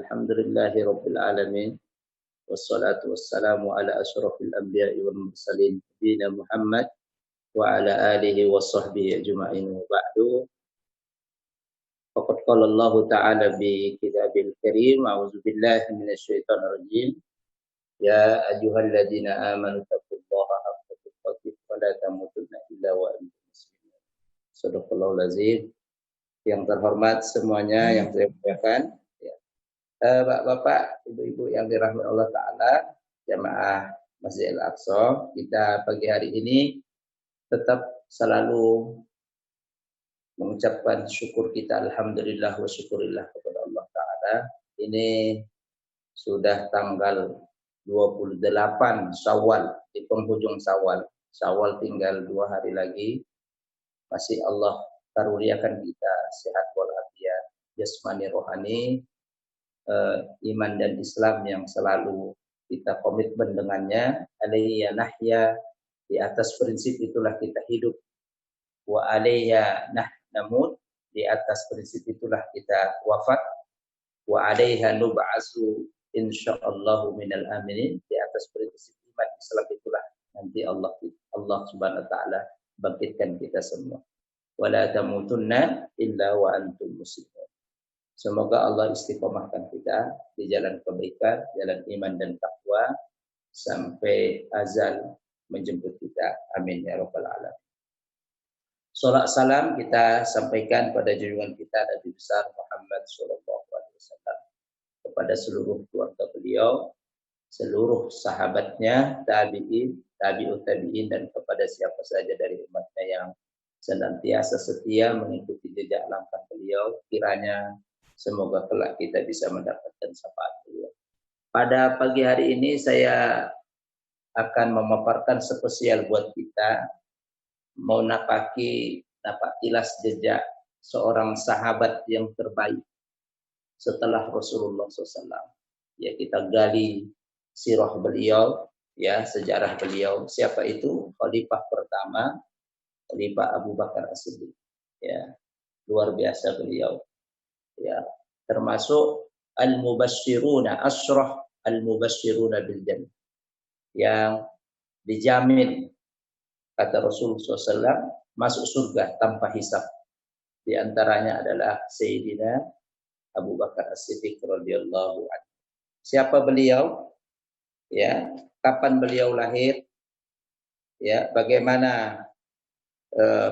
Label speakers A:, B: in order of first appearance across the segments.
A: Alhamdulillahi Rabbil Alamin. Wassalatu wassalamu ala asyrafil anbiya'i wal mursalin nabiyina Muhammad wa ala alihi wa sahbihi ajma'in wa ba'du. Faqad qala Allah Ta'ala bi kitabil karim, a'udzu billahi minasyaitonir rajim. Ya ayyuhalladzina amanu taqullaha haqqa tuqatih wa la tamutunna illa wa antum muslimun. Shadaqallahul azim. Yang terhormat semuanya yang saya muliakan, Bapak-bapak, ibu-ibu yang dirahmati Allah Ta'ala, jamaah Masjid Al-Aqsa, kita pagi hari ini tetap selalu mengucapkan syukur kita, alhamdulillah wa syukurillah kepada Allah Ta'ala. Ini sudah tanggal 28 Syawal, di penghujung Syawal. Syawal tinggal 2 hari lagi. Masih Allah karuniakan kita sehat walafiat, jasmani rohani, iman dan Islam yang selalu kita komitmen dengannya. Alaiya nahya, di atas prinsip itulah kita hidup. Wa alaiya namut, di atas prinsip itulah kita wafat. Wa alaiha nub'asu insyaallahu minal aminin, di atas prinsip iman Islam itulah nanti Allah Subhanahu wa taala bangkitkan kita semua. Wala tamutunna illa wa antum muslimun. Semoga Allah istiqomahkan kita di jalan kebaikan, jalan iman dan takwa sampai azal menjemput kita. Amin ya rabbal alamin. Salat salam kita sampaikan pada junjungan kita Nabi besar Muhammad sallallahu alaihi wasallam, kepada seluruh keluarga beliau, seluruh sahabatnya, tabi'in, tabi'ut tabi'in, dan kepada siapa saja dari umatnya yang senantiasa setia mengikuti jejak langkah beliau. Kiranya semoga kelak kita bisa mendapatkan syafaat beliau. Pada pagi hari ini saya akan memaparkan spesial buat kita, mau napak tilas jejak seorang sahabat yang terbaik setelah Rasulullah SAW. Ya, kita gali sirah beliau, ya, sejarah beliau. Siapa itu? Khalifah pertama, Khalifah Abu Bakar As-Siddiq. Ya, luar biasa beliau. Ya, termasuk al-mubasyiruna, asyrah al-mubasyiruna bil jannah, yang dijamin kata Rasulullah SAW masuk surga tanpa hisab. Di antaranya adalah Sayyidina Abu Bakar As-Siddiq radhiyallahu anhu. Siapa beliau? Ya, kapan beliau lahir? Ya, bagaimana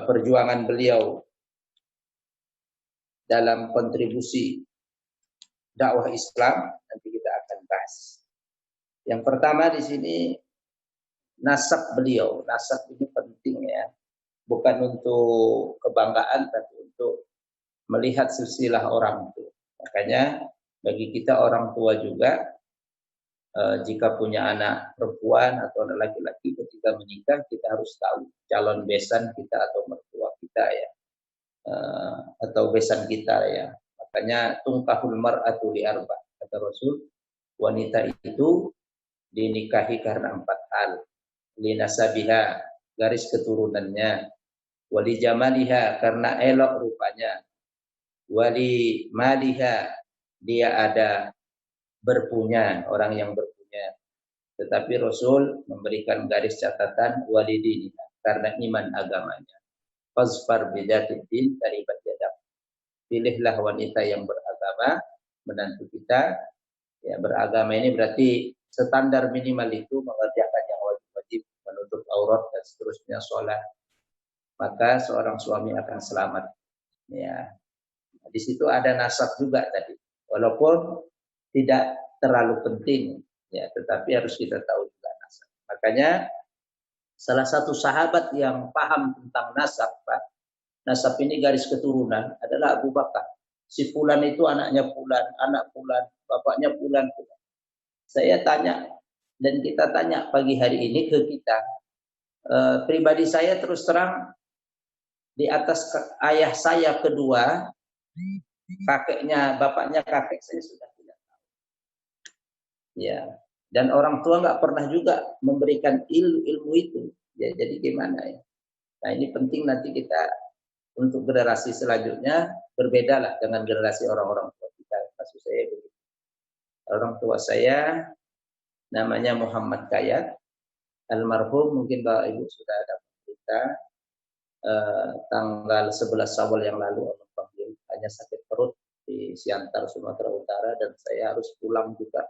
A: perjuangan beliau dalam kontribusi dakwah Islam, nanti kita akan bahas. Yang pertama di sini nasab beliau. Nasab ini penting, ya, bukan untuk kebanggaan tapi untuk melihat silsilah orang itu. Makanya bagi kita orang tua juga, jika punya anak perempuan atau anak laki-laki, ketika menikah kita harus tahu calon besan kita atau mertua kita, ya, atau besan kita, ya. Makanya tungkahul mar'atu li arba, kata Rasul, wanita itu dinikahi karena 4 hal. Li nasabiha, garis keturunannya, wali jamaliha, karena elok rupanya, wali maliha, dia ada berpunya, orang yang berpunya. Tetapi Rasul memberikan garis catatan wali diniha, karena iman agamanya. Fazfar bidatid din taribat yadak. Pilihlah wanita yang beragama, menantu kita. Ya, beragama ini berarti standar minimal itu mengerjakan yang wajib-wajib, menutup aurat dan seterusnya, sholat. Maka seorang suami akan selamat. Ya, di situ ada nasab juga tadi, walaupun tidak terlalu penting, ya, tetapi harus kita tahu juga nasab. Makanya salah satu sahabat yang paham tentang nasab, Pak, nasab ini garis keturunan, adalah Abu Bakar. Si Fulan itu anaknya Fulan, anak Fulan, bapaknya Fulan. Saya tanya, dan kita tanya pagi hari ini ke kita, pribadi saya terus terang, di atas ayah saya kedua, kakeknya, bapaknya kakek saya sudah tidak tahu. Ya, dan orang tua nggak pernah juga memberikan ilmu itu. Ya, jadi gimana, ya? Nah, ini penting nanti kita untuk generasi selanjutnya berbeda lah dengan generasi orang-orang tua kita. Maksud saya begitu. Orang tua saya namanya Muhammad Kayat. Almarhum mungkin Bapak Ibu sudah ada berita tanggal 11 Syawal yang lalu hanya sakit perut di Siantar, Sumatera Utara, dan saya harus pulang juga.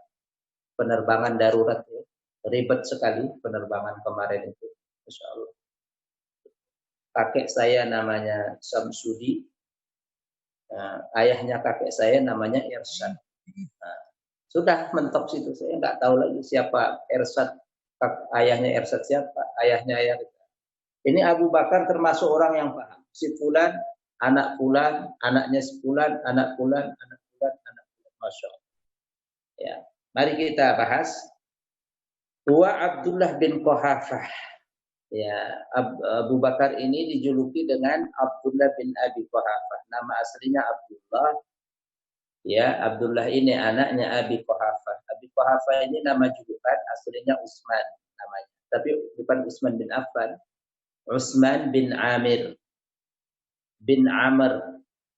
A: Penerbangan darurat ya. Ribet sekali penerbangan kemarin itu. Masya Allah. Kakek saya namanya Samsudi. Ayahnya kakek saya namanya Irsyad. Sudah mentok situ. Saya nggak tahu lagi siapa Irsyad. Ayahnya Irsyad siapa? Ayahnya ayah. Ini Abu Bakar termasuk orang yang paham. Si Fulan, anak Fulan, anaknya si Fulan, anak Fulan, anak Fulan, anak Fulan. Masya Allah. Ya. Mari kita bahas. Wa Abdullah bin Quhafah. Ya, Abu Bakar ini dijuluki dengan Abdullah bin Abi Quhafah. Nama aslinya Abdullah. Ya, Abdullah ini anaknya Abi Quhafah. Abi Quhafah ini nama julukan, aslinya Utsman namanya. Tapi bukan Utsman bin Affan. Utsman bin Amir bin Amr.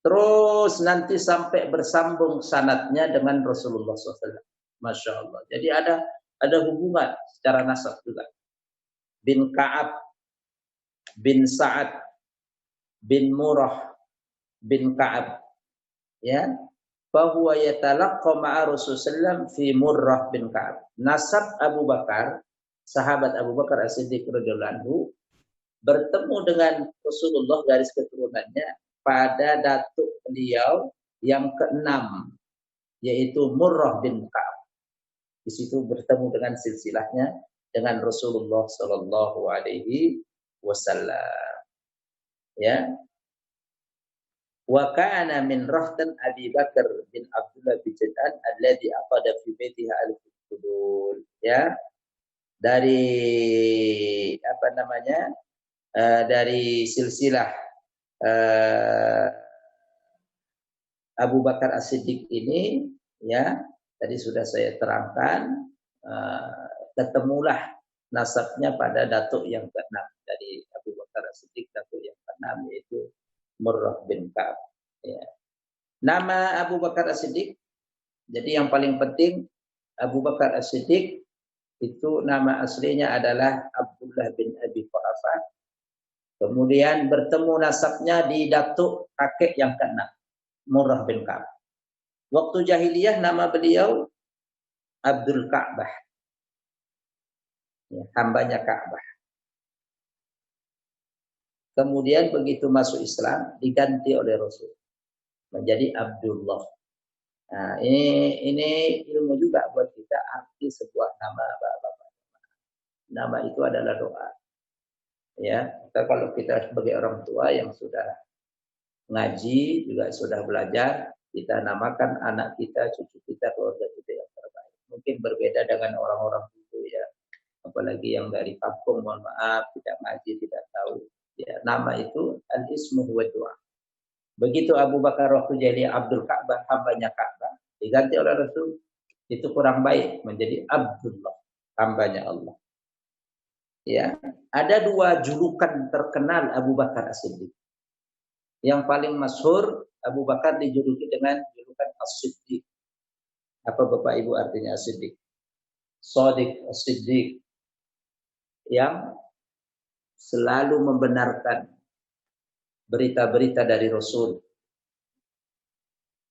A: Terus nanti sampai bersambung sanadnya dengan Rasulullah SAW. Masya Allah. Jadi ada hubungan secara nasab juga. Bin Ka'ab, bin Sa'ad, bin Murrah, bin Ka'ab. Ya, bahwa yatalaqqa ma'a Rasulullah fi Murrah bin Ka'ab. Nasab Abu Bakar, sahabat Abu Bakar As-Siddiq radhiyallahu anhu, bertemu dengan Rasulullah garis keturunannya pada datuk beliau yang keenam, yaitu Murrah bin Ka'ab. Di situ bertemu dengan silsilahnya dengan Rasulullah Sallallahu Alaihi Wasallam. Ya. Wa kana min rahtan Abi Bakar bin Abdullah bin Jad'an alladhi aqada fi baitiha al-qudul. Ya. Dari apa namanya? Dari silsilah Abu Bakar As-Siddiq ini, ya, tadi sudah saya terangkan, ketemulah nasabnya pada datuk yang ke-6 dari Abu Bakar As-Siddiq, datuk yang ke-6 yaitu Murrah bin Ka'ab. Ya. Nama Abu Bakar As-Siddiq, jadi yang paling penting Abu Bakar As-Siddiq itu nama aslinya adalah Abdullah bin Abi Quhafah. Kemudian bertemu nasabnya di datuk kakek yang ke-6, Murrah bin Ka'ab. Waktu jahiliyah nama beliau Abdul Ka'bah. Ya, hambanya Ka'bah. Kemudian begitu masuk Islam diganti oleh Rasul menjadi Abdullah. Nah, ini ilmu juga buat kita arti sebuah nama Bapak. Nama itu adalah doa. Ya, kalau kita sebagai orang tua yang sudah ngaji, juga sudah belajar, kita namakan anak kita, cucu kita, keluarga kita yang terbaik. Mungkin berbeda dengan orang-orang dulu ya, apalagi yang dari kampung, mohon maaf, tidak ngaji, tidak tahu. Ya, nama itu al-ismu wa du'a. Begitu Abu Bakar waktu jadi Abdul Ka'bah, hambanya Ka'bah, diganti oleh Rasul, itu kurang baik, menjadi Abdullah, hambanya Allah. Ya, ada dua julukan terkenal Abu Bakar As-Siddiq. Yang paling masyhur, Abu Bakar dijuluki dengan julukan As-Siddiq. Apa Bapak Ibu artinya As-Siddiq? Shadiq As-Siddiq, yang selalu membenarkan berita-berita dari Rasul.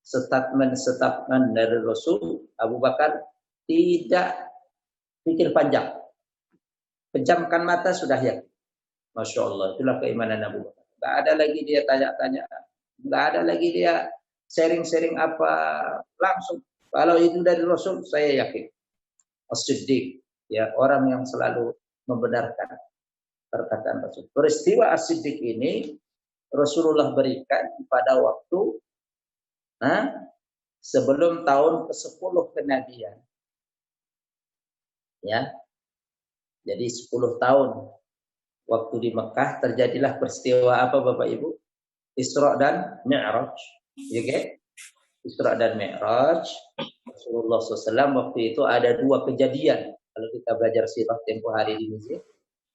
A: Statement dari Rasul, Abu Bakar tidak pikir panjang. Pejamkan mata sudah yakin. Masya Allah, itulah keimanan Abu Bakar. Nggak ada lagi dia tanya-tanya. Nggak ada lagi dia sharing-sharing apa. Langsung. Kalau itu dari Rasul, saya yakin. As-Siddiq. Ya, orang yang selalu membenarkan perkataan Rasul. Peristiwa As-Siddiq ini Rasulullah berikan pada waktu sebelum tahun ke-10 kenabian. Ya. Jadi 10 tahun waktu di Mekah terjadilah peristiwa apa Bapak Ibu? Isra dan Mi'raj. Okay? Isra dan Mi'raj. Rasulullah SAW waktu itu ada dua kejadian. Kalau kita belajar sirah tempoh hari di Mesir.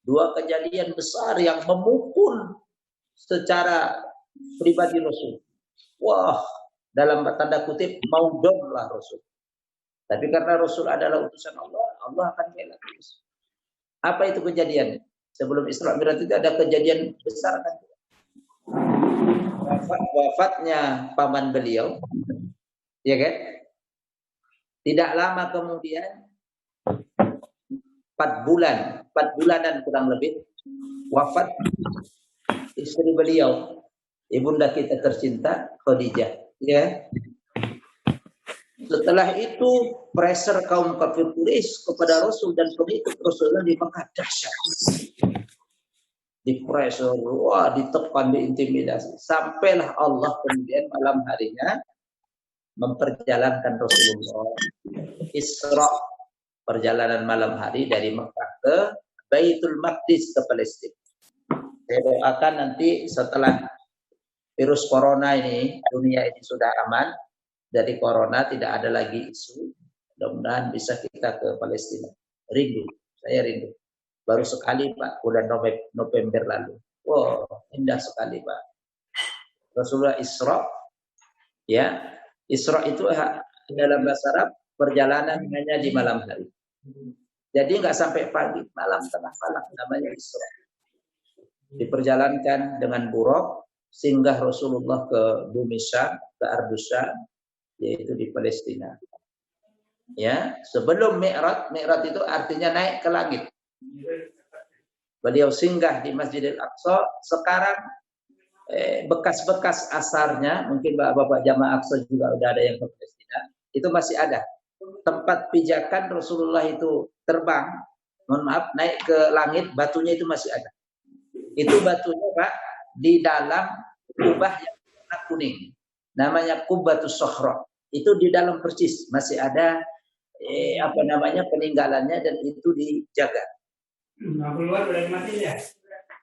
A: Dua kejadian besar yang memukul secara pribadi Rasul. Wah, dalam tanda kutip mau down lah Rasul. Tapi karena Rasul adalah utusan Allah, Allah akan bela terus. Apa itu kejadian? Sebelum Isra Mi'raj itu ada kejadian besar kan? Wafatnya paman beliau, ya kan? Tidak lama kemudian, 4 bulanan kurang lebih, wafat istri beliau, ibunda kita tercinta Khadijah. Ya. Setelah itu pressure kaum kafir Quraisy kepada Rasul dan pengikut Rasulullah di Mekah dahsyat. Di pressure, wah, ditekan, diintimidasi. Sampailah Allah kemudian malam harinya memperjalankan Rasulullah Isra, perjalanan malam hari dari Mekah ke Baitul Maqdis ke Palestina. Saya doakan nanti setelah virus corona ini, dunia ini sudah aman dari corona, tidak ada lagi isu. Mudah-mudahan bisa kita ke Palestina. Rindu, saya rindu. Baru sekali Pak, bulan November lalu. Wow, indah sekali Pak. Rasulullah Isra, ya, Isra itu dalam bahasa Arab perjalanan hanya di malam hari. Jadi nggak sampai pagi, malam, tengah malam, namanya Isra. Diperjalankan dengan buruk, singgah Rasulullah ke bumi Syam, ke Ardus Syam, yaitu di Palestina. Ya, sebelum Mi'raj itu artinya naik ke langit. Beliau singgah di Masjidil Aqsa. Sekarang bekas-bekas asarnya, mungkin bapak jamaah Aqsa juga udah ada yang ke Palestina, itu masih ada. Tempat pijakan Rasulullah itu terbang, naik ke langit, batunya itu masih ada. Itu batunya Pak, di dalam kubah yang warna kuning. Namanya Qubbatus Sokhra. Itu di dalam persis masih ada peninggalannya, dan itu dijaga.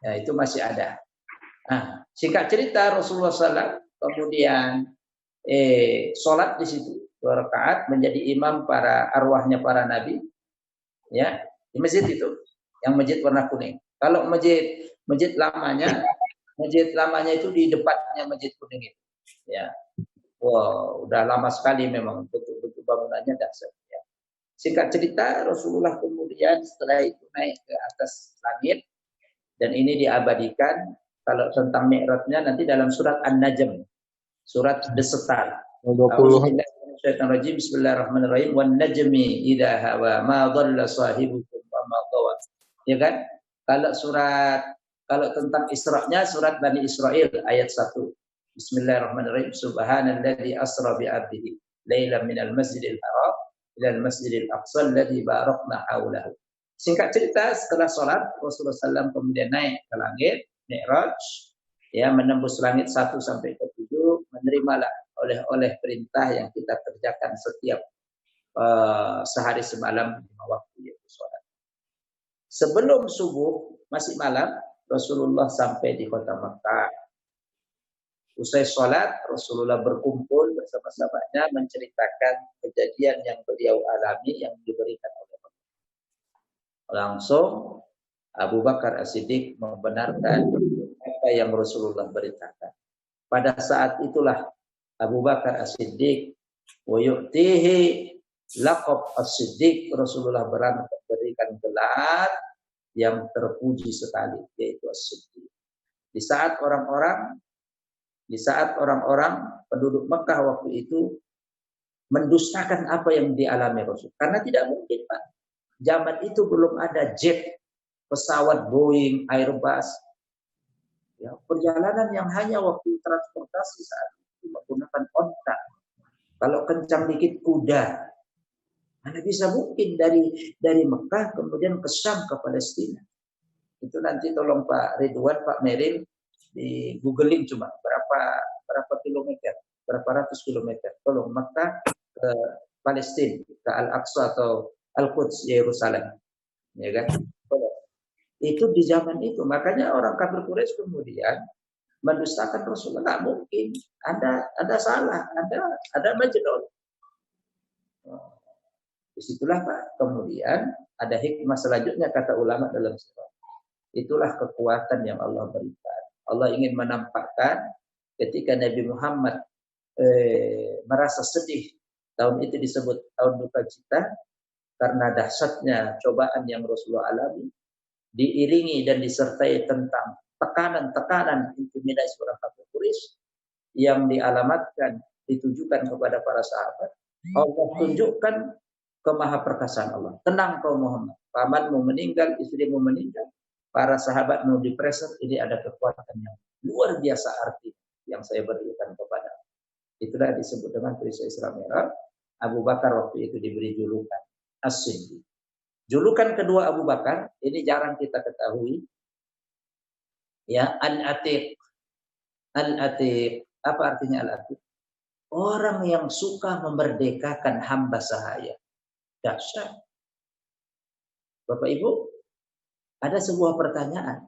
A: Ya, itu masih ada. Nah, singkat cerita Rasulullah SAW kemudian sholat di situ 2 rakaat menjadi imam para arwahnya para nabi, ya, di masjid itu, yang masjid warna kuning. Kalau masjid lamanya itu di depannya masjid kuning itu, ya. Wow, udah lama sekali memang, betul-betul bangunannya dahsyat. Ya. Singkat cerita, Rasulullah kemudian setelah itu naik ke atas langit, dan ini diabadikan. Kalau tentang Mi'rajnya nanti dalam surat An-Najm, surat The Star.
B: 20.
A: Bismillahirrahmanirrahim. Wan najmi idza hawa ma dhalla sahibukum wa ma ghawa. Ya kan? Kalau tentang Isra-nya surat Bani Israil ayat 1. Bismillahirrahmanirrahim. Subhanalladzi asra bi 'abdihi lailan minal masjidil haram ilal masjidil aqsa alladzi barakna haulahu. Singkat cerita, setelah sholat Rasulullah SAW kemudian naik ke langit, Mi'raj, ya, menembus langit 1 sampai ke 7, menerimalah oleh perintah yang kita kerjakan setiap sehari semalam 5 waktu, yaitu sholat. Sebelum subuh, masih malam, Rasulullah sampai di kota Makkah. Usai sholat, Rasulullah berkumpul bersama-samanya menceritakan kejadian yang beliau alami, yang diberikan oleh Allah. Langsung Abu Bakar As-Siddiq membenarkan apa yang Rasulullah beritakan. Pada saat itulah Abu Bakar As-Siddiq wa yu'tihi laqab As-Siddiq, Rasulullah berikan gelar yang terpuji sekali, yaitu As-Siddiq. Di saat orang-orang penduduk Mekah waktu itu mendustakan apa yang dialami Rasul. Karena tidak mungkin Pak. Zaman itu belum ada jet, pesawat Boeing, Airbus. Ya, perjalanan yang hanya waktu transportasi saat itu menggunakan onta. Kalau kencang dikit kuda. Mana bisa mungkin dari Mekah kemudian ke Syam, ke Palestina. Itu nanti tolong Pak Ridwan, Pak Meril di googling cuma berapa kilometer, berapa ratus kilometer. Tolong Mekah ke Palestina, ke Al-Aqsa atau Al-Quds, Yerusalem. Ya kan? Itu di zaman itu. Makanya orang kafir Quraisy kemudian mendustakan Rasulullah. Nggak mungkin. Ada salah, ada majnun. Disitulah Pak. Kemudian ada hikmah selanjutnya, kata ulama dalam sirah. Itulah kekuatan yang Allah berikan. Allah ingin menampakkan ketika Nabi Muhammad merasa sedih Tahun itu disebut tahun duka cita karena dahsyatnya cobaan yang Rasulullah alami, diiringi dan disertai tentang tekanan-tekanan intimidasi orang kafir Quraisy yang dialamatkan, ditujukan kepada para sahabat. Allah tunjukkan kemahaperkasaan Allah. Tenang kau Muhammad, pamanmu meninggal, istrimu meninggal, para sahabatmu di pressure, ini ada kekuatan yang luar biasa arti yang saya berikan kepada. Itulah disebut dengan peristiwa Isra Mi'raj. Abu Bakar waktu itu diberi julukan As-Siddiq. Julukan kedua Abu Bakar, ini jarang kita ketahui. Ya, Al-Atiq. Al-Atiq. Apa artinya Al-Atiq? Orang yang suka memerdekakan hamba sahaya. Dahsyat. Bapak Ibu, ada sebuah pertanyaan.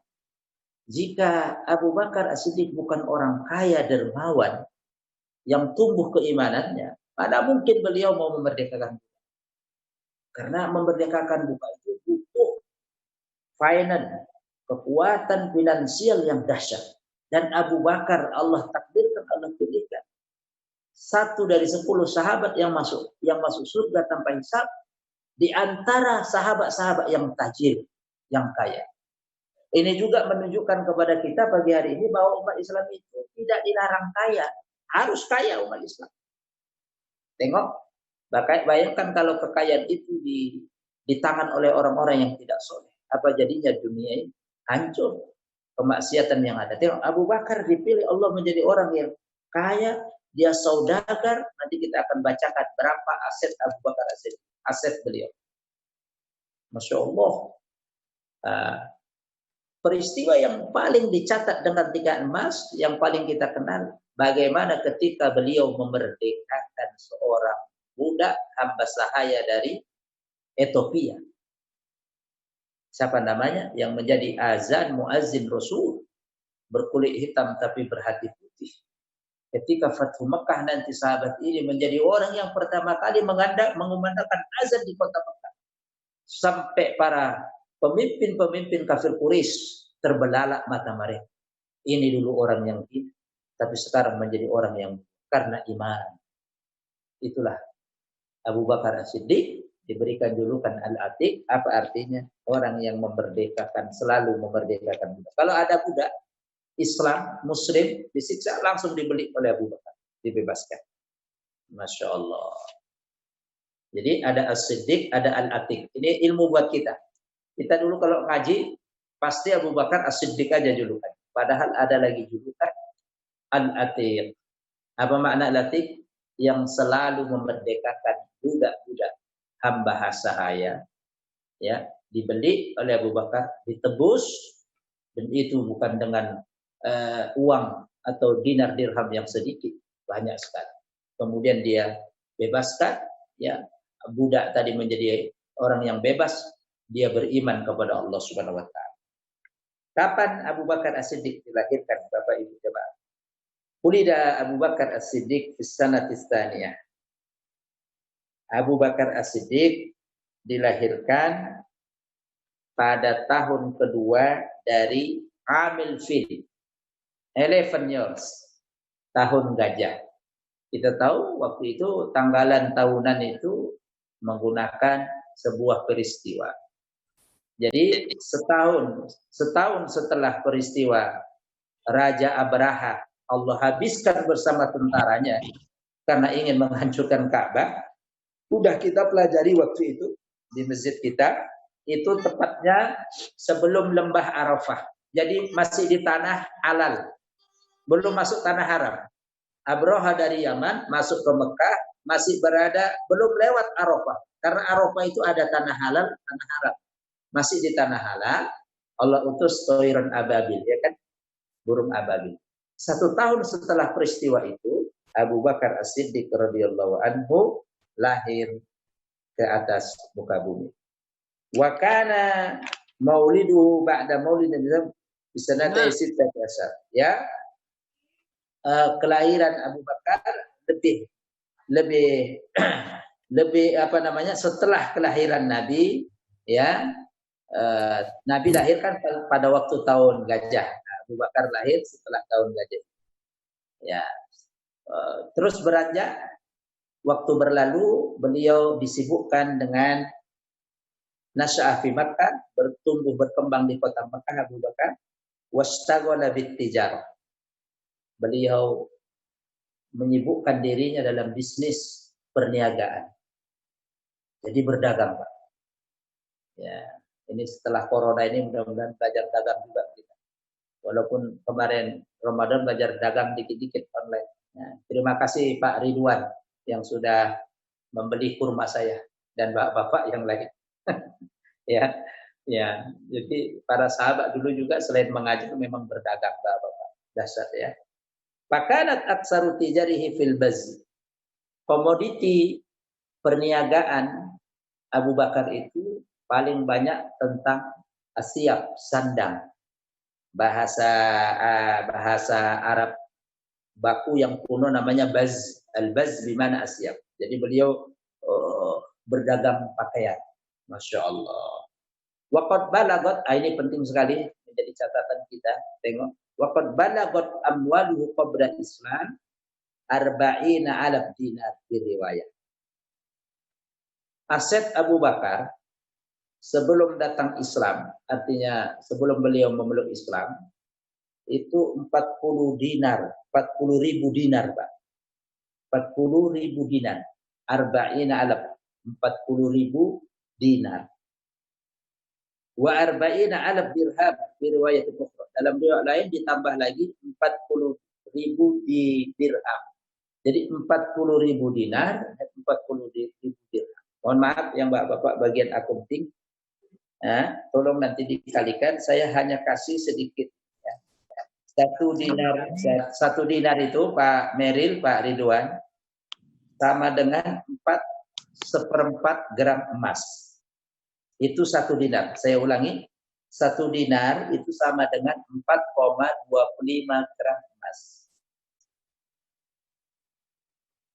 A: Jika Abu Bakar As-Siddiq bukan orang kaya dermawan yang tumbuh keimanannya, mana mungkin beliau mau memerdekakan buka? Karena memerdekakan buka itu butuh finance, kekuatan finansial yang dahsyat. Dan Abu Bakar Allah takdirkan, Allah pilihkan. 1 dari 10 sahabat yang masuk surga tanpa hisab, di antara sahabat-sahabat yang tajir, yang kaya. Ini juga menunjukkan kepada kita pagi hari ini bahwa umat Islam itu tidak dilarang kaya, harus kaya umat Islam. Tengok, bayangkan kalau kekayaan itu di tangan oleh orang-orang yang tidak soleh, apa jadinya dunia ini? Hancur. Kemaksiatan yang ada. Tengok, Abu Bakar dipilih Allah menjadi orang yang kaya, dia saudagar. Nanti kita akan bacakan berapa aset Abu Bakar, aset beliau. Masya Allah. Peristiwa yang paling dicatat dengan 3 emas, yang paling kita kenal, bagaimana ketika beliau memerdekakan seorang budak hamba sahaya dari Ethiopia. Siapa namanya? Yang menjadi azan muazzin Rasul, berkulit hitam tapi berhati putih. Ketika Fathu Mekah nanti sahabat ini menjadi orang yang pertama kali mengumandangkan azan di kota Mekah. Sampai para pemimpin-pemimpin kafir Quraisy terbelalak mata mereka. Ini dulu orang yang gini, tapi sekarang menjadi orang yang karena iman. Itulah Abu Bakar As-Siddiq, diberikan julukan Al-Atiq. Apa artinya? Orang yang memerdekakan, selalu memerdekakan budak. Kalau ada budak Islam, Muslim, disiksa, langsung dibeli oleh Abu Bakar, dibebaskan. Masya Allah. Jadi ada As-Siddiq, ada Al-Atiq. Ini ilmu buat kita. Kita dulu kalau ngaji, pasti Abu Bakar As-Siddiq aja julukan. Padahal ada lagi julukan Al-Atiq. Apa makna Al-Atiq? Yang selalu memerdekakan budak-budak hamba sahaya, ya, dibeli oleh Abu Bakar, ditebus, dan itu bukan dengan uang atau dinar dirham yang sedikit, banyak sekali. Kemudian dia bebaskan, ya, budak tadi menjadi orang yang bebas, dia beriman kepada Allah Subhanahu wa taala. Kapan Abu Bakar As-Siddiq dilahirkan, Bapak Ibu jemaah? Ulida Abu Bakar As-Siddiq fi sanati tsaniyah. Abu Bakar As-Siddiq dilahirkan pada tahun kedua dari Amil Fil, 11 years, tahun gajah. Kita tahu waktu itu tanggalan tahunan itu menggunakan sebuah peristiwa. Jadi setahun setelah peristiwa Raja Abraha Allah habiskan bersama tentaranya karena ingin menghancurkan Ka'bah. Udah kita pelajari waktu itu di masjid kita, itu tepatnya sebelum lembah Arafah. Jadi masih di tanah halal, belum masuk tanah haram. Abraha dari Yaman masuk ke Mekah, masih berada, belum lewat Arafah. Karena Arafah itu ada tanah halal, tanah haram. Masih di tanah halal, Allah utus Toiron Ababil, ya kan? Burung ababil. 1 tahun setelah peristiwa itu, Abu Bakar As-Siddiq radhiyallahu anhu lahir ke atas muka bumi. Wa kana mauliduhu ba'da maulidin bi sanati 16. Ya. Kelahiran Abu Bakar lebih apa namanya, setelah kelahiran Nabi, ya. Nabi lahirkan pada waktu tahun gajah. Abu Bakar lahir setelah tahun gajah. Ya. Terus beranjak waktu berlalu beliau disibukkan dengan nasya'ah fi Makkah, bertumbuh berkembang di kota Makkah Abu Bakar, wastaghala bit-tijarah. Beliau menyibukkan dirinya dalam bisnis perniagaan. Jadi berdagang, Pak. Ya, ini setelah corona ini mudah-mudahan belajar dagang juga kita. Walaupun kemarin Ramadan belajar dagang dikit-dikit online. Ya, terima kasih Pak Ridwan yang sudah membeli kurma saya dan bapak-bapak yang lain. Ya, ya. Jadi para sahabat dulu juga selain mengajar memang berdagang, bapak-bapak. Dasar ya. Pakanat aksaru tijarihi fil baz. Komoditi perniagaan Abu Bakar itu paling banyak tentang asyab, sandang. Bahasa Arab baku yang kuno namanya baz. Al-baz bimana asyab. Jadi beliau berdagang pakaian. Masya Allah. Waqad balagot, ini penting sekali menjadi catatan kita. Tengok. Waqad balagot amwaluhu qabla Islam arba'ina alaf dinar di riwayat. Aset Abu Bakar sebelum datang Islam, artinya sebelum beliau memeluk Islam, itu 40 dinar, 40.000 dinar, Pak. 40.000 dinar. Arba'ina alaf, 40.000 dinar. Wa arba'ina alaf dirham di riwayat ukhra. Dalam riwayat lain ditambah lagi 40.000 dirham. Jadi 40.000 dinar, 40.000 dirham. Mohon maaf yang Bapak bagian akunting. Tolong nanti dikalikan, saya hanya kasih sedikit. Ya. Satu dinar itu Pak Meril, Pak Ridwan, sama dengan 4/4 gram emas. Itu 1 dinar. Saya ulangi, 1 dinar itu sama dengan 4,25 gram emas.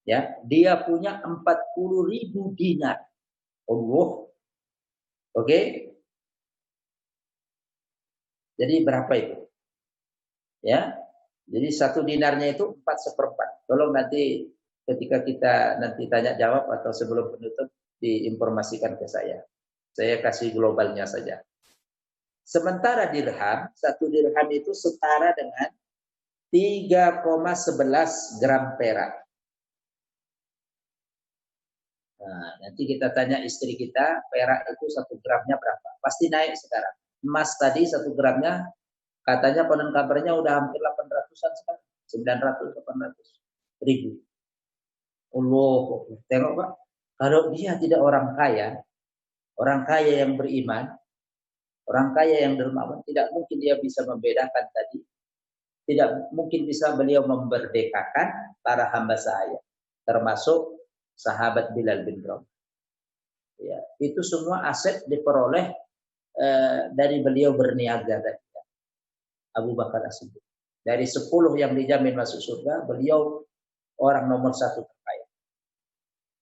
A: Ya, dia punya 40.000 dinar. Allah. Oke. Jadi berapa itu? Ya. Jadi 1 dinarnya itu 4/4. Tolong nanti ketika kita nanti tanya jawab atau sebelum penutup diinformasikan ke saya. Saya kasih globalnya saja. Sementara dirham, 1 dirham itu setara dengan 3,11 gram perak. Nah, nanti kita tanya istri kita, perak itu 1 gramnya berapa? Pasti naik sekarang. Emas tadi 1 gramnya, katanya konon kabarnya udah hampir 800-an sekarang. 900, 800 ribu. Allah, tengok Pak. Kalau dia tidak orang kaya yang beriman, orang kaya yang dermawan, tidak mungkin dia bisa membedakan tadi. Tidak mungkin bisa beliau memerdekakan para hamba sahaya, termasuk sahabat Bilal bin Rabah. Ya, itu semua aset diperoleh dari beliau berniaga tadi. Abu Bakar As-Siddiq. Dari 10 yang dijamin masuk surga, beliau orang nomor 1 terkaya.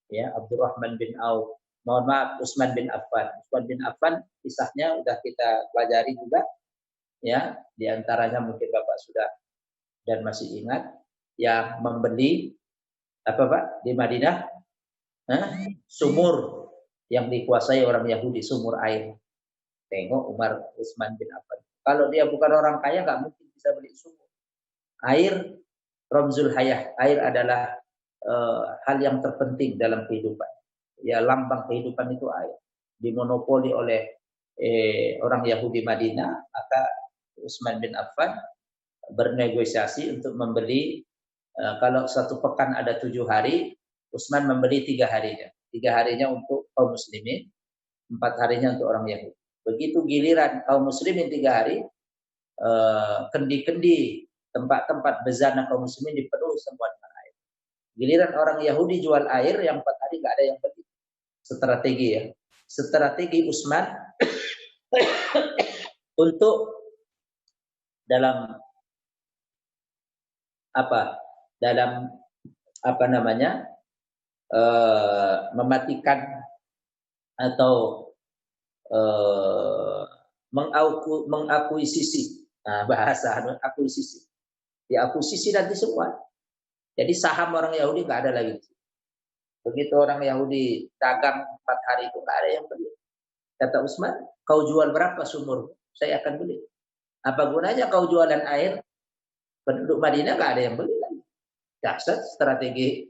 A: Ya, Abdurrahman bin Auf, mohon maaf, Utsman bin Affan. Utsman bin Affan kisahnya sudah kita pelajari juga. Ya, di antaranya mungkin Bapak sudah dan masih ingat yang membeli apa Pak di Madinah sumur yang dikuasai orang Yahudi, sumur air. Tengok Umar Utsman bin Affan. Kalau dia bukan orang kaya nggak mungkin bisa beli sumur. Air ramzul hayah, air adalah hal yang terpenting dalam kehidupan. Ya, lambang kehidupan itu air. Dimonopoli oleh orang Yahudi Madinah, maka Utsman bin Affan bernegosiasi untuk membeli kalau 1 pekan ada 7 hari, Utsman membeli 3 harinya. 3 harinya untuk kaum muslimin, 4 harinya untuk orang Yahudi. Begitu giliran kaum muslimin 3 hari, kendi-kendi, tempat-tempat bezana kaum muslimin dipenuhi semua dengan air. Giliran orang Yahudi jual air, yang 4 hari nggak ada yang beli. Strategi ya. Strategi Utsman untuk dalam mematikan atau mengakuisisi, bahasa akuisisi, diakuisisi nanti semua. Jadi saham orang Yahudi nggak ada lagi. Begitu orang Yahudi dagang 4 hari itu nggak ada yang beli. Kata Utsman, kau jual berapa sumur? Saya akan beli. Apa gunanya kau jualan air? Penduduk Madinah nggak ada yang beli lagi. Dahsyat strategi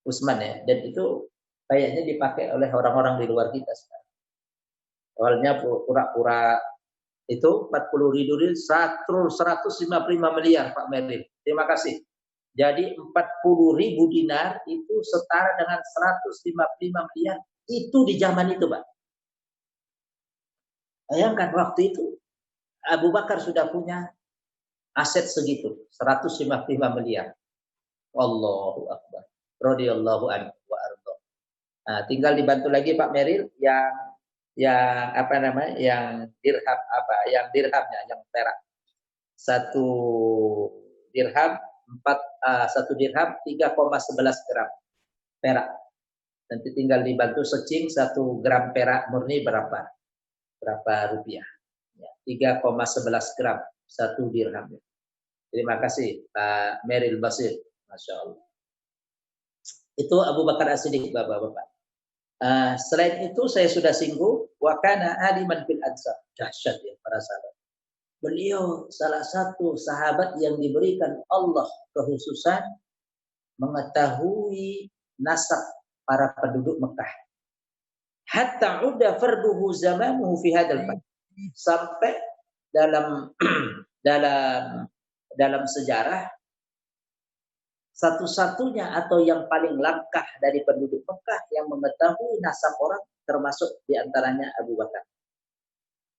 A: Utsman ya. Dan itu kayaknya dipakai oleh orang-orang di luar kita sekarang. Awalnya pura-pura itu 40.000 ribu 155 miliar Pak Merlin. Terima kasih. Jadi 40.000 dinar itu setara dengan 155 miliar. Itu di zaman itu, Pak. Bayangkan waktu itu Abu Bakar sudah punya aset segitu, 155 miliar. Allahu Akbar. Radhiyallahu anhu wa arda. Nah, tinggal dibantu lagi Pak Meril yang apa namanya? Yang dirham apa? Yang dirhamnya, yang perak. Satu dirham 3,11 gram perak. Nanti tinggal dibantu secing 1 gram perak murni berapa rupiah? Ya, 3,11 gram 1 dirham. Terima kasih Pak Meril Basir, Masya Allah. Itu Abu Bakar As-Siddiq, Bapak-bapak. Selain itu saya sudah singgung, wa kana aliman fil ansar. Dahsyat ya para sahabat. Beliau salah satu sahabat yang diberikan Allah kekhususan mengetahui nasab para penduduk Mekah. Hatta udah farduhu zamanuhu fi hadzal bab. Sampai dalam sejarah satu-satunya atau yang paling langkah dari penduduk Mekah yang mengetahui nasab orang termasuk diantaranya Abu Bakar.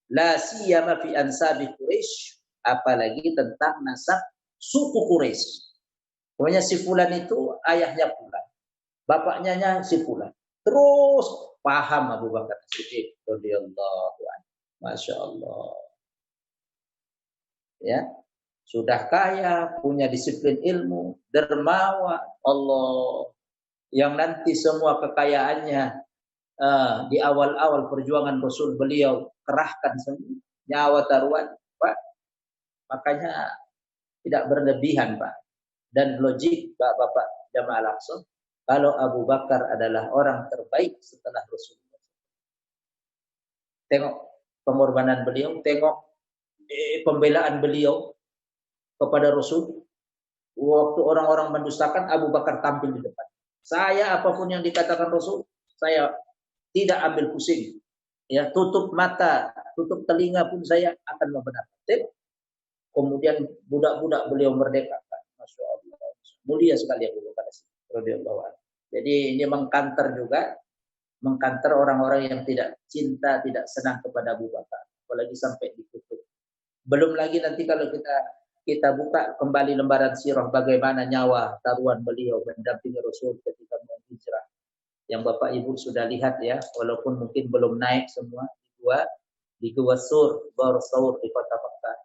A: La siyama fi ansabi Quraisy, apalagi tentang nasab suku Quraisy. Pokoknya si fulan itu ayahnya fulan, bapaknya si fulan. Terus paham Abu Bakar Siddiq radhiyallahu anhu. Masya Allah. Ya, sudah kaya, punya disiplin ilmu, dermawan, Allah yang nanti semua kekayaannya di awal-awal perjuangan Rasul beliau kerahkan semua nyawa taruhan, Pak. Makanya tidak berlebihan, Pak. Dan logik Bapak Jamaah Al-Aqsa, kalau Abu Bakar adalah orang terbaik setelah Rasulullah. Tengok pengorbanan beliau, tengok pembelaan beliau kepada Rasul. Waktu orang-orang mendustakan, Abu Bakar tampil di depan. Saya apapun yang dikatakan Rasul, saya tidak ambil pusing. Ya, tutup mata, tutup telinga pun saya akan membenarkan. Kemudian budak-budak beliau merdeka. Masya Allah. Mulia sekali Abu Bakar radhiyallahu anhu. Jadi ini mengkanter orang-orang yang tidak cinta, tidak senang kepada Abu Bakar. Apalagi sampai ditutup. Belum lagi nanti kalau kita buka kembali lembaran sirah bagaimana nyawa taruhan beliau mendampingi Rasul ketika mau hijrah. Yang Bapak Ibu sudah lihat ya, walaupun mungkin belum naik semua di Gua Sur, Baur Saur di kota Mekah.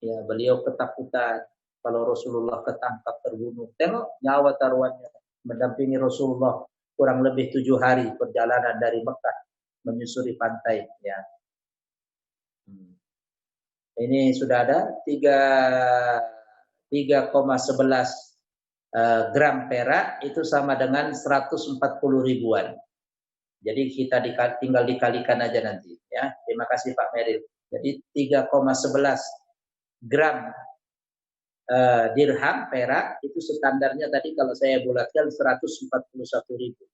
A: Ya, beliau ketakutan kalau Rasulullah ketangkap terbunuh. Tengok nyawa taruhannya mendampingi Rasulullah kurang lebih 7 hari perjalanan dari Mekah menyusuri pantai ya. Ini sudah ada 3,11 gram perak itu sama dengan 140 ribuan. Jadi kita tinggal dikalikan aja nanti ya. Terima kasih Pak Meril. Jadi 3,11 gram dirham perak itu standarnya tadi kalau saya bulatkan 141 ribu.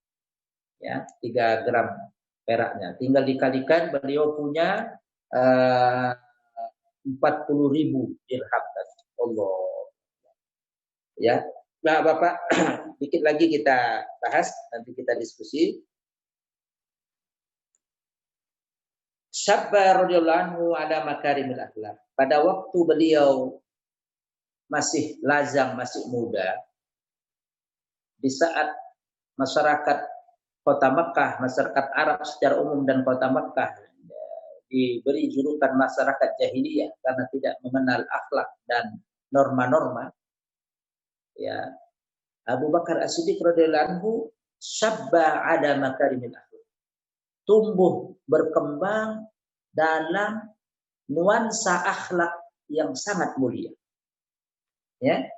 A: Ya, 3 gram peraknya. Tinggal dikalikan beliau punya 40.000 dirham tadi. Allah. Ya. Nah, Bapak, dikit lagi kita bahas, nanti kita diskusi. Syabba radhiyallahu anhu ala makarimil akhlak. Pada waktu beliau masih lajang, masih muda, di saat masyarakat kota Mekah, masyarakat Arab secara umum dan kota Mekah diberi julukan masyarakat jahiliyah karena tidak mengenal akhlak dan norma-norma. Ya, Abu Bakar As-Siddiq radhiyallahu anhu syabba ada makarimil akhlak. Tumbuh berkembang dalam nuansa akhlak yang sangat mulia. Ya.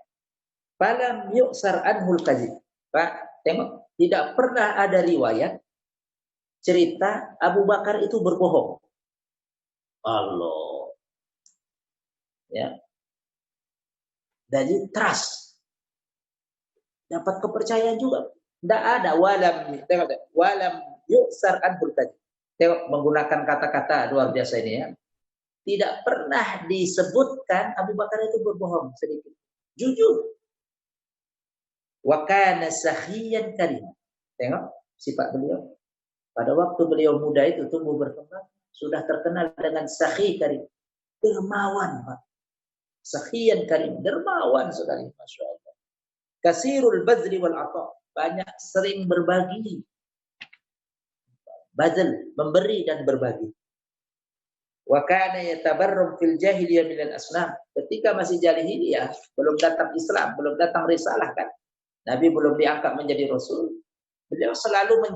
A: Falam yu'sar anhul kadzib. Pak, tengok Tidak pernah ada riwayat cerita Abu Bakar itu berbohong. Allah. Ya. Jadi trust. Dapat kepercayaan juga. Tidak ada walam yuksar anhul kadhib. Tengok menggunakan kata-kata luar biasa ini ya. Tidak pernah disebutkan Abu Bakar itu berbohong sedikit. Jujur. Wa kana sakhiyan karim. Tengok sifat beliau. Pada waktu beliau muda itu tumbuh berkembang, sudah terkenal dengan sakhi karim. Dermawan, Pak. Sakhiyan karim, dermawan sekali, Masya Allah. Kasirul badri wal ata. Banyak sering berbagi. Badal, memberi dan berbagi. Wa kana yatabarrum fil jahiliyah minal asnam. Ketika masih jahiliyah, belum datang Islam, belum datang risalah kan. Nabi belum diangkat menjadi rasul. Beliau selalu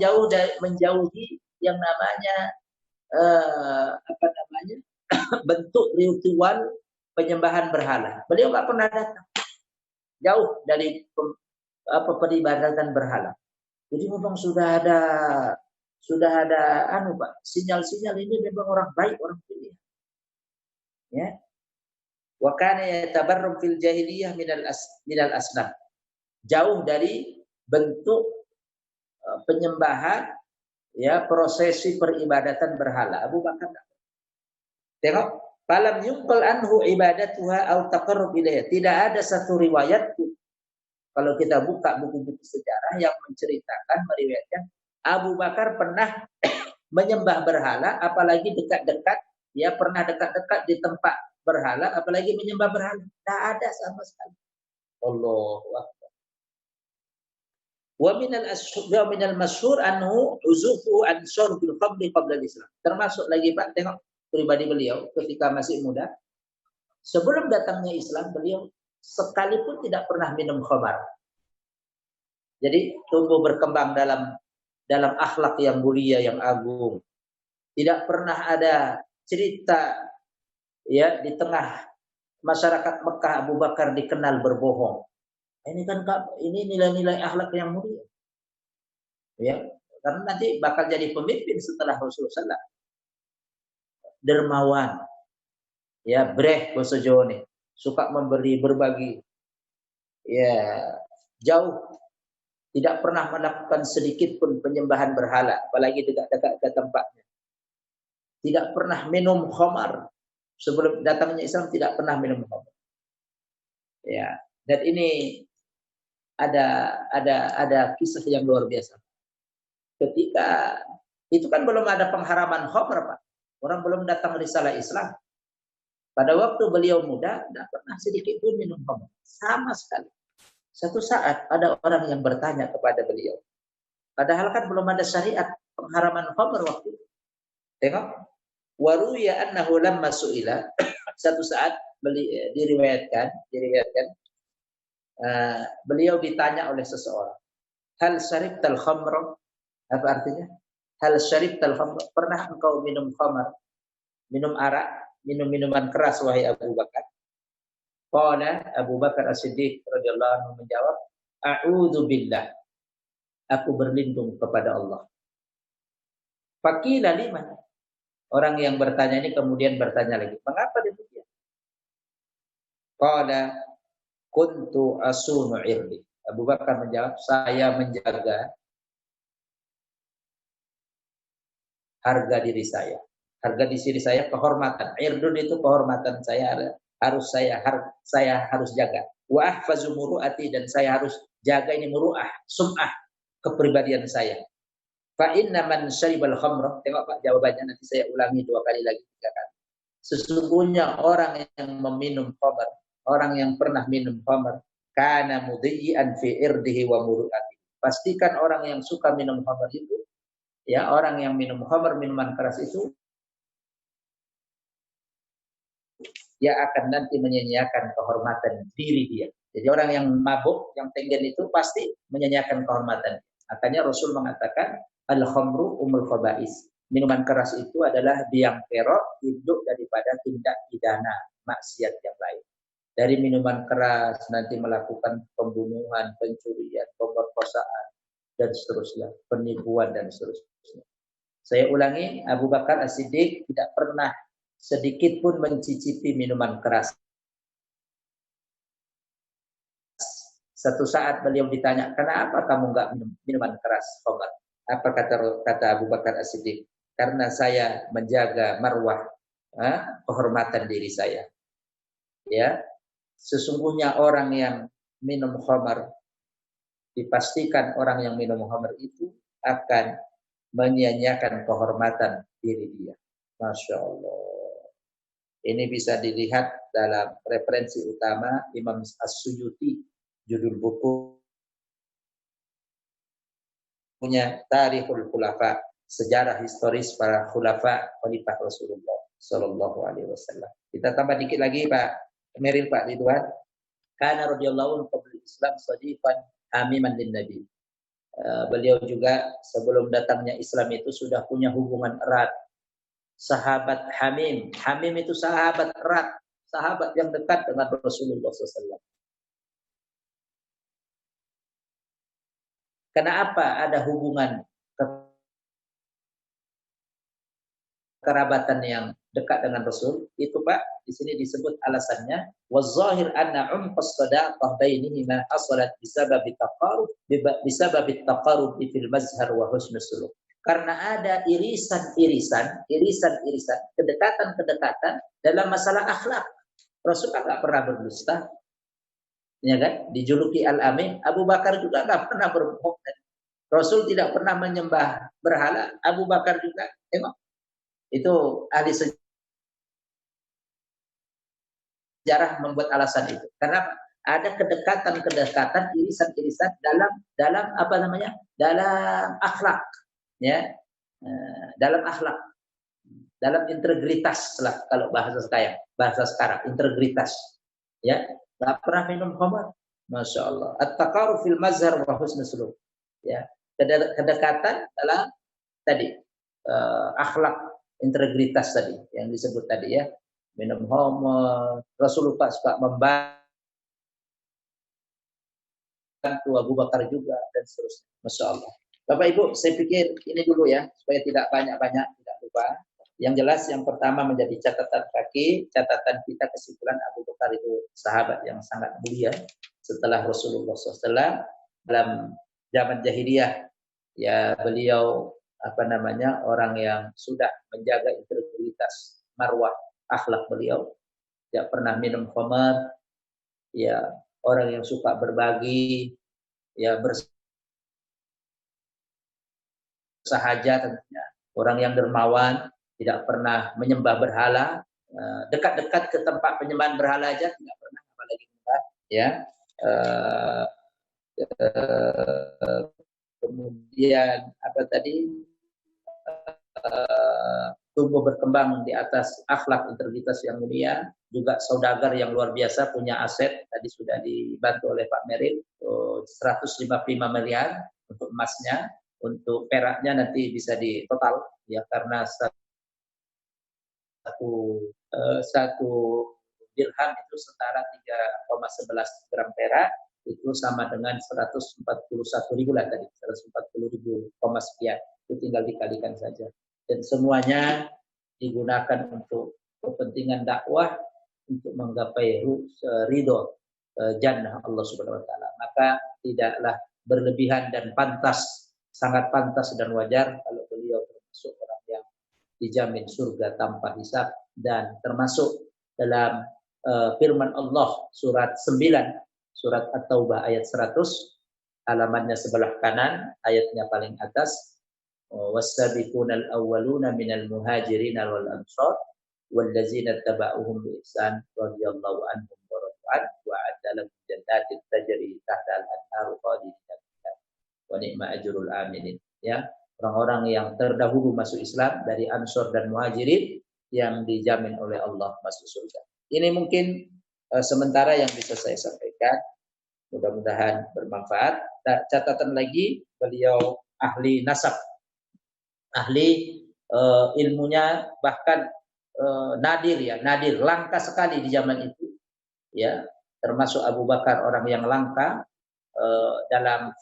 A: menjauhi yang namanya bentuk ritual penyembahan berhala. Beliau nggak pernah datang. Jauh dari peribadatan berhala. Jadi memang sudah ada Pak, sinyal-sinyal ini memang orang baik, orang pilih. Ya. Wa kana yatabarrum fil jahiliyah minal asnam. Jauh dari bentuk penyembahan, ya, prosesi peribadatan berhala. Abu Bakar. Tengok, falam yunqal anhu ibadatuha aw taqarrub ilaiha. Tidak ada satu riwayat kalau kita buka buku-buku sejarah yang menceritakan, meriwayatkan Abu Bakar pernah menyembah berhala, apalagi dekat-dekat, ya pernah dekat-dekat di tempat berhala, apalagi menyembah berhala. Tidak ada sama sekali. Allahu Akbar. Wa minal masyhur anhu uzufu an syurbil khamri qabla al-Islam. Termasuk lagi Pak, tengok pribadi beliau ketika masih muda, sebelum datangnya Islam, beliau sekalipun tidak pernah minum khamar. Jadi tumbuh berkembang dalam akhlak yang mulia, yang agung. Tidak pernah ada cerita, ya, di tengah masyarakat Mekah Abu Bakar dikenal berbohong. Ini kan ini nilai-nilai akhlak yang mulia. Ya, karena nanti bakal jadi pemimpin setelah Rasulullah. Dermawan. Ya, breh bahasa Jawa nih. Suka memberi, berbagi. Ya, jauh. Tidak pernah melakukan sedikit pun penyembahan berhala, apalagi dekat-dekat ke tempatnya. Tidak pernah minum khamar. Sebelum datangnya Islam tidak pernah minum khamar. Ya, dan ini ada kisah yang luar biasa. Ketika itu kan belum ada pengharaman khamar, Pak. Orang belum datang risalah Islam. Pada waktu beliau muda, tidak pernah sedikit pun minum khamar. Sama sekali. Satu saat ada orang yang bertanya kepada beliau. Padahal kan belum ada syariat pengharaman khamar waktu itu. Tengok. Waruya annahu lamma su'ila. Satu saat diriwayatkan beliau ditanya oleh seseorang. Hal syaribtal khamra? Apa artinya? Hal syaribtal khamra? Pernah engkau minum khamar? Minum arak? Minum minuman keras wahai Abu Bakar? Qala Abu Bakar As-Siddiq radhiyallahu anhu menjawab, a'udzu billah. Aku berlindung kepada Allah. Faqila liman? Orang yang bertanya ini kemudian bertanya lagi, mengapa demikian? Qala kuntu asunu irdi. Abu Bakar menjawab, saya menjaga harga diri saya. Harga diri saya, kehormatan. Irdun itu kehormatan saya harus jaga. Wa ahfazu muru'ati, dan saya harus jaga ini muru'ah, sum'ah, kepribadian saya. Fa inna man syaribal khamra, tengok Pak jawabannya, nanti saya ulangi 2 kali lagi, 3 kali. Sesungguhnya orang yang meminum khamar, orang yang pernah minum khamar, kana mudhi'an fi irdihi wa muru'ati. Pastikan orang yang suka minum khamar itu, ya, orang yang minum khamar, minuman keras itu, dia akan nanti menyanyiakan kehormatan diri dia. Jadi orang yang mabuk, yang tenggen itu pasti menyanyiakan kehormatan. Makanya Rasul mengatakan al-khamru umul khaba'is. Minuman keras itu adalah biang kerok induk daripada tindak pidana maksiat yang lain. Dari minuman keras nanti melakukan pembunuhan, pencurian, pemerkosaan, dan seterusnya, penipuan dan seterusnya. Saya ulangi, Abu Bakar As-Siddiq tidak pernah sedikit pun mencicipi minuman keras. Satu saat beliau ditanya, kenapa kamu nggak minum minuman keras, Umar? Apa kata Abu Bakar As-Siddiq? Karena saya menjaga marwah, kehormatan diri saya. Ya, sesungguhnya orang yang minum khamar, dipastikan orang yang minum khamar itu akan menyia-nyiakan kehormatan diri dia. Masya Allah. Ini bisa dilihat dalam referensi utama Imam As-Suyuti, judul bukunya Tarikhul Khulafa, sejarah historis para khulafa khalifah Rasulullah sallallahu alaihi wasallam. Kita tambah dikit lagi Pak Meril, Pak Ridwan. Kana radhiyallahu anhu qabla Islam sadiqan hamiman lin Nabi. Beliau juga sebelum datangnya Islam itu sudah punya hubungan erat. Sahabat Hamim. Hamim itu sahabat erat, sahabat yang dekat dengan Rasulullah SAW. Kenapa ada hubungan kerabatan yang dekat dengan Rasul? Itu Pak, di sini disebut alasannya wazahir anna umqas sadaqah bainihima hasalat bisababi taqarrub fil mazhar wa husnus suluk. Karena ada irisan-irisan, kedekatan-kedekatan dalam masalah akhlak. Rasul kan nggak pernah berdusta, ya kan? Dijuluki Al-Amin. Abu Bakar juga nggak pernah berbohong. Rasul tidak pernah menyembah berhala. Abu Bakar juga, emang itu ahli sejarah membuat alasan itu. Karena ada kedekatan-kedekatan, irisan-irisan dalam apa namanya? Dalam akhlak. Ya, dalam akhlak, dalam integritas lah kalau bahasa sekarang integritas, ya, nggak pernah minum khamar, masya Allah. At-taqarrub fil mazhar wa husnus suluk, ya, kedekatan dalam tadi akhlak, integritas tadi yang disebut tadi, ya, minum khamar. Rasulullah suka membantu Abu Bakar juga dan seterusnya, masya Allah. Bapak Ibu, saya pikir ini dulu ya, supaya tidak banyak-banyak, tidak lupa. Yang jelas yang pertama menjadi catatan kaki, catatan kita kesimpulan Abu Bakar itu sahabat yang sangat mulia setelah Rasulullah SAW. Dalam zaman jahiliyah, ya beliau orang yang sudah menjaga integritas marwah akhlak beliau, tidak pernah minum khamar, ya orang yang suka berbagi, ya sahaja tentunya, orang yang dermawan, tidak pernah menyembah berhala, dekat-dekat ke tempat penyembahan berhala aja tidak pernah, apalagi menyembah, ya. Kemudian tumbuh berkembang di atas akhlak integritas yang mulia, juga saudagar yang luar biasa, punya aset tadi sudah dibantu oleh Pak Meril 155 miliar untuk emasnya. Untuk peraknya nanti bisa ditotal, ya, karena satu dirham itu setara 3,11 gram perak, itu sama dengan 141.000 lah tadi, 140.000 sekian. Itu tinggal dikalikan saja. Dan semuanya digunakan untuk kepentingan dakwah, untuk menggapai ridho jannah Allah Subhanahu wa taala. Maka tidaklah berlebihan dan pantas, sangat pantas dan wajar kalau beliau termasuk orang yang dijamin surga tanpa hisab, dan termasuk dalam firman Allah surat 9, surat At-Taubah ayat 100, halamannya sebelah kanan, ayatnya paling atas. Was-sabiqunal awwaluna minal muhajirin wal ansar wallazina tabauhum bi ihsan radhiyallahu anhum wa radwan wa a'adda jannatin tajri tahta al-anharu khalidina wa ni'ma ajrul amilin. Ya, orang-orang yang terdahulu masuk Islam dari Ansor dan Muhajirin yang dijamin oleh Allah masuk surga. Ini mungkin sementara yang bisa saya sampaikan. Mudah-mudahan bermanfaat. Catatan lagi, beliau ahli nasab, ahli ilmunya bahkan nadir, langka sekali di zaman itu, ya, termasuk Abu Bakar orang yang langka dalam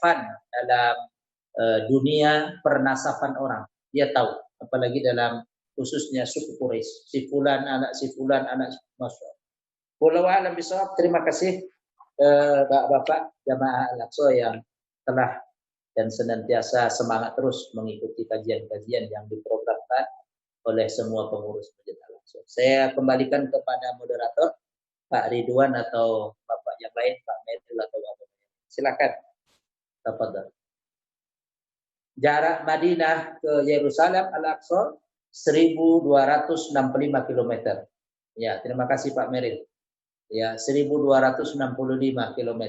A: dalam dunia pernasaban orang. Dia tahu, apalagi dalam khususnya suku Quraisy. Si fulan anak Masya. Wallahu a'lam bishawab. Terima kasih Bapak Jamaah Al-Aqsa yang telah dan senantiasa semangat terus mengikuti kajian-kajian yang diprogramkan oleh semua pengurus Masjid Al-Aqsa. Saya kembalikan kepada moderator Pak Ridwan atau Bapak yang lain, Pak Medil atau Bapak. Silakan. Tafadhol. Jarak Madinah ke Yerusalem Al-Aqsa 1265 km. Ya, terima kasih Pak Meril. Ya, 1265 km.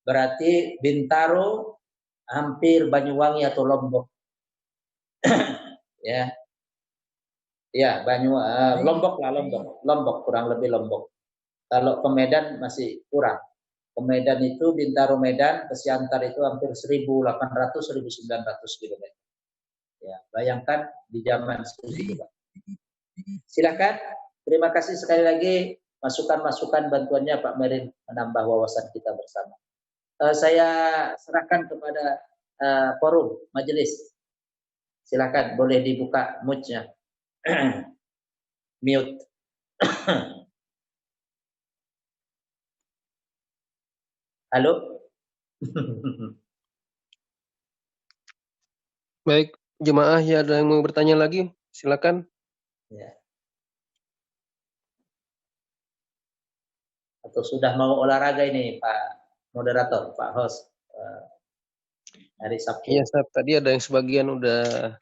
A: Berarti Bintaro hampir Banyuwangi atau Lombok. Ya. Ya, Lombok lah, Lombok kurang lebih Lombok. Kalau ke Medan masih kurang. Ke Medan itu Bintaro Medan ke Siantar itu hampir 1800-1900 km. Ya, bayangkan di zaman seperti itu. Silakan. Terima kasih sekali lagi masukan-masukan bantuannya Pak Merin menambah wawasan kita bersama. Saya serahkan kepada forum majelis. Silakan, boleh dibuka mute-nya. Mute. Halo.
B: Baik, jemaah ya, ada yang mau bertanya lagi? Silakan.
A: Ya. Atau sudah mau olahraga ini Pak moderator, Pak host hari Sabtu?
B: Iya, Ustaz. Tadi ada yang sebagian udah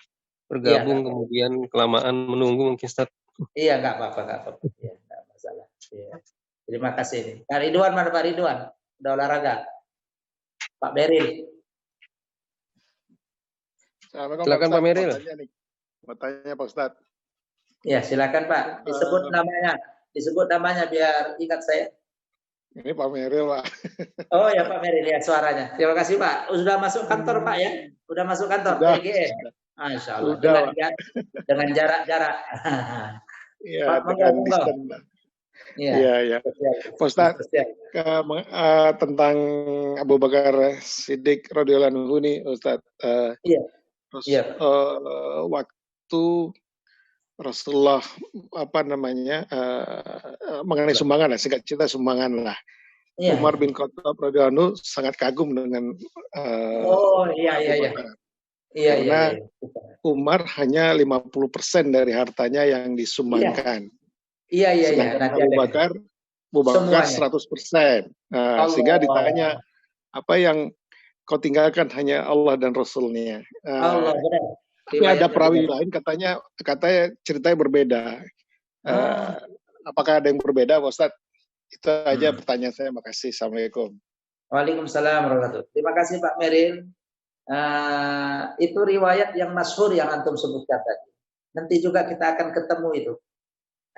B: bergabung, ya, kemudian kelamaan menunggu mungkin, Ustaz.
A: Iya, nggak apa-apa. Ya, nggak masalah. Ya. Terima kasih. Pak Ridwan, mana Pak Ridwan? Udah olahraga? Pak Beril.
B: Silakan Pak Meril.
C: Mau tanya Pak Ustaz.
A: Ya, silakan Pak. Disebut namanya biar ingat saya.
C: Ini Pak Meril, Pak.
A: Oh ya Pak Meril, ya suaranya. Terima kasih Pak. Sudah masuk kantor Pak ya? Udah masuk kantor PGN. Masya Allah. Dengan jarak-jarak.
C: Iya, dengan distance. Iya. Pak Ustaz, tentang Abu Bakar Siddiq radhiyallahu anhu ini, Ustaz. Waktu Rasulullah mengenai sumbangan lah, singkat cerita sumbangan lah. Umar bin Khattab radhiyallahu anhu sangat kagum dengan Abu Bakar. Karena Umar hanya 50% dari hartanya yang disumbangkan. Sedangkan Abu Bakar 100%. Sehingga ditanya, apa yang kau tinggalkan? Hanya Allah dan Rasulnya. Tapi ada perawi lain katanya ceritanya berbeda. Apakah ada yang berbeda, Pak Ustaz? Itu aja pertanyaan saya. Makasih. Assalamualaikum.
A: Waalaikumsalam warahmatullahi wabarakatuh. Terima kasih Pak Meril. Itu riwayat yang masyhur yang antum sebutkan tadi. Nanti juga kita akan ketemu itu.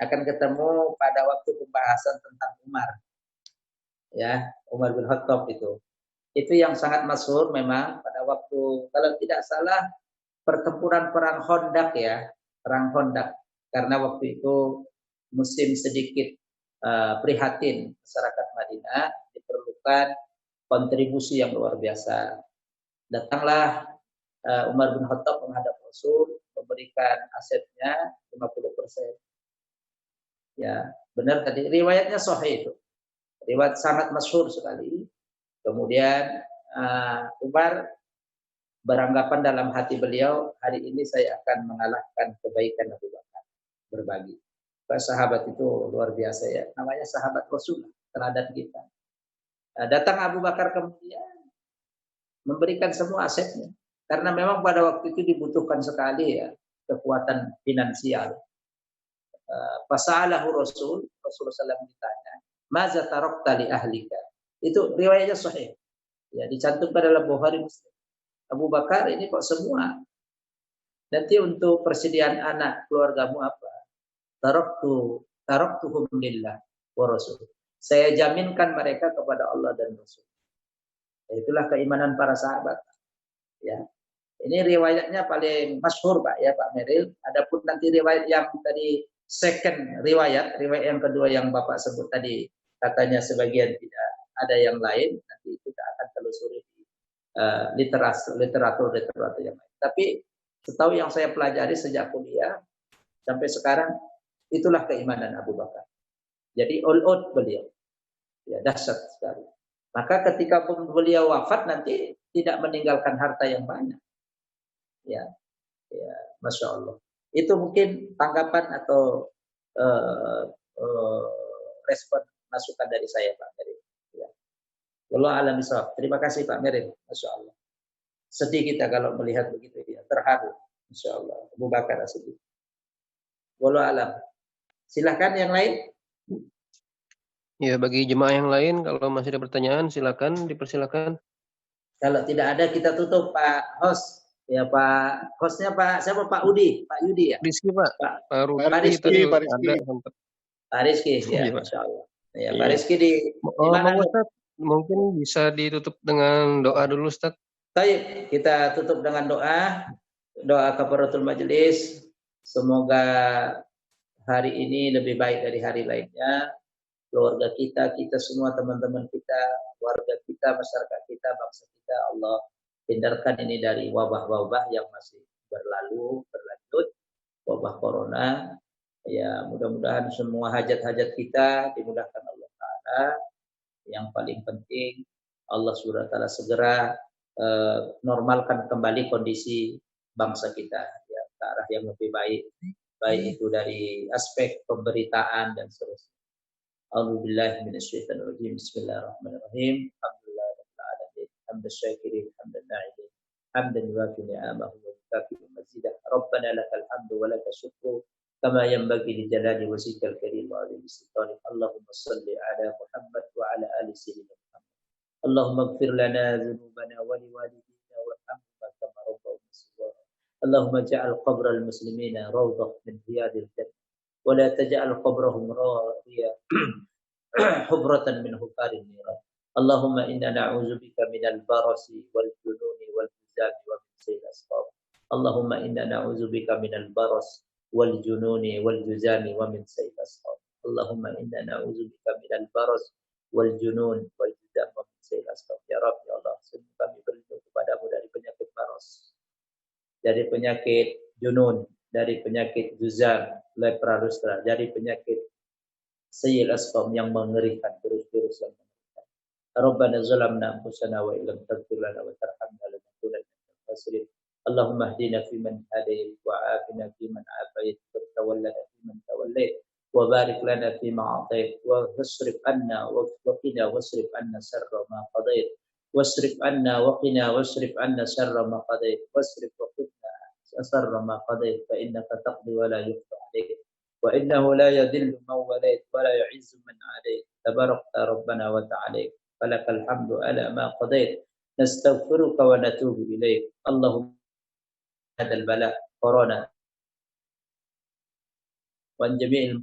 A: Akan ketemu pada waktu pembahasan tentang Umar. Ya, Umar bin Khattab itu. Itu yang sangat masyhur memang pada waktu, kalau tidak salah, pertempuran perang Khandaq ya, perang Khandaq. Karena waktu itu musim sedikit prihatin masyarakat Madinah, diperlukan kontribusi yang luar biasa. Datanglah Umar bin Khattab menghadap Rasul, memberikan asetnya 50%. Ya, benar tadi riwayatnya sahih itu. Riwayat sangat masyhur sekali. Kemudian Umar beranggapan dalam hati beliau, hari ini saya akan mengalahkan kebaikan Abu Bakar. Berbagi. Sahabat itu luar biasa ya. Namanya sahabat Rasul, teladan kita. Datang Abu Bakar kemudian memberikan semua asetnya. Karena memang pada waktu itu dibutuhkan sekali ya kekuatan finansial. Fasalahu Rasulullah SAW ditanya, "Maza tarakta li ahlika?" Itu riwayatnya sahih. Ya, dicantumkan dalam Bukhari Muslim. Abu Bakar ini kok semua. Nanti untuk persediaan anak keluargamu apa? Taraktuhum lillah wa rasul. Saya jaminkan mereka kepada Allah dan Rasul. Itulah keimanan para sahabat. Ya. Ini riwayatnya paling masyhur Pak ya Pak Meril. Adapun nanti riwayat yang tadi second riwayat yang kedua yang Bapak sebut tadi katanya sebagian tidak ada yang lain, nanti kita akan telusuri di literatur yang lain. Tapi setahu yang saya pelajari sejak kuliah sampai sekarang, itulah keimanan Abu Bakar. Jadi all out beliau, ya dahsyat sekali. Maka ketika beliau wafat nanti tidak meninggalkan harta yang banyak. Ya, Masya Allah. Itu mungkin tanggapan atau respon masukan dari saya, Pak Merin. Ya. Wallahu a'lam bishawab. Terima kasih Pak Merin. Masya Allah. Sedih kita kalau melihat begitu ya, terharu. Masya Allah. Abu Bakar sedih. Wallahu a'lam. Silakan yang lain.
B: Ya, bagi jemaah yang lain kalau masih ada pertanyaan silakan dipersilakan.
A: Kalau tidak ada kita tutup Pak host. Ya Pak hostnya Pak siapa Pak Udi? Pak Yudi ya?
B: Rizky Pak.
A: Pak Rizky. Pak Rizky ya, Masya Allah. Ya, Pak Rizky di mana?
B: Ustaz, mungkin bisa ditutup dengan doa dulu Ustaz.
A: Baik, kita tutup dengan doa kafaratul majelis. Semoga hari ini lebih baik dari hari lainnya. Keluarga kita semua, teman-teman kita, warga kita, masyarakat kita, bangsa kita, Allah hindarkan ini dari wabah-wabah yang masih berlanjut, wabah corona. Ya, mudah-mudahan semua hajat-hajat kita dimudahkan Allah Ta'ala. Yang paling penting, Allah Subhanahu wa Ta'ala segera normalkan kembali kondisi bangsa kita ya, ke arah yang lebih baik itu dari aspek pemberitaan dan seterusnya. A'udzubillahi minasyaitonir rajim. Bismillahirrahmanirrahim. Alhamdulillahirabbil alamin. Hamdan syakirin, hamdan na'ibin. Hamdan yuwafi ni'amahu wa yukafi mazidah. Rabbana lakal hamdu wa lakal syukru kama yanbaghi li jalali wajhikal karim wa 'azimi sultanik. Allahumma shalli 'ala Muhammad wa 'ala ali sayyidina Muhammad. Allahumma ighfir lana dhunubana wa liwalidina warhamhuma kama rabbawna shighara. Allahumma ij'al qabral muslimina rawdah min riyadil jannah. ولا تجعل قبرهم راضيا حفرة من حفار النيران. اللهم إنا نعوذ بك من البرص والجنون والجذام ومن سيء الأسقام. اللهم إنا نعوذ بك من البرص والجنون والجذام ومن سيء الأسقام. اللهم إنا نعوذ بك من البرص والجنون والجذام ومن سيء الأسقام. Ya Rabb, ya Allah, sungguh kami berlindung kepadamu dari penyakit baros, dari penyakit junun, dari penyakit juzam, lepra rustra, dari penyakit sayyil asqam yang mengerikan, virus-virus yang mengerikan. Rabbana zalamna anfusana wa illam taghfir lana wa tarhamna lanakunanna minal khasirin. Allahumma hdina fiman hadait wa afina fiman afait wa tawallana fiman tawallait wa barik lana fima atait wa wasrif anna wa qina wasrif anna sharra ma qadait wasrif anna wa qina wasrif anna sharra ma qadait wasrif wa qina أسر ما قضيت فإنك تقضي ولا يقضى عليك وإنه لا يذل من وليت ولا يعز من عليك تباركت ربنا وتعاليك فلك الحمد على ما قضيت نستغفرك ونتوب إليك اللهم هذا البلاء كورونا وعن جميع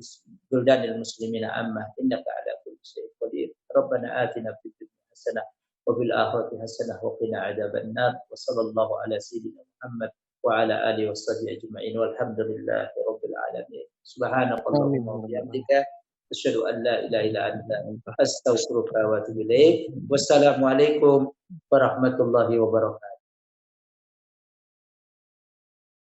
A: بلدان المسلمين عامة إنك على كل شيء قدير ربنا آتنا في الدنيا حسنة وفي الآخرة حسنة وقنا عذاب النار وصلى الله على سيدنا محمد وعلى آله وصحبه أجمعين والحمد لله رب العالمين. سبحانك اللهم وبحمدك أشهد أن لا إله إلا أنت أستغفرك وأتوب إليك. والسلام عليكم ورحمة الله وبركاته.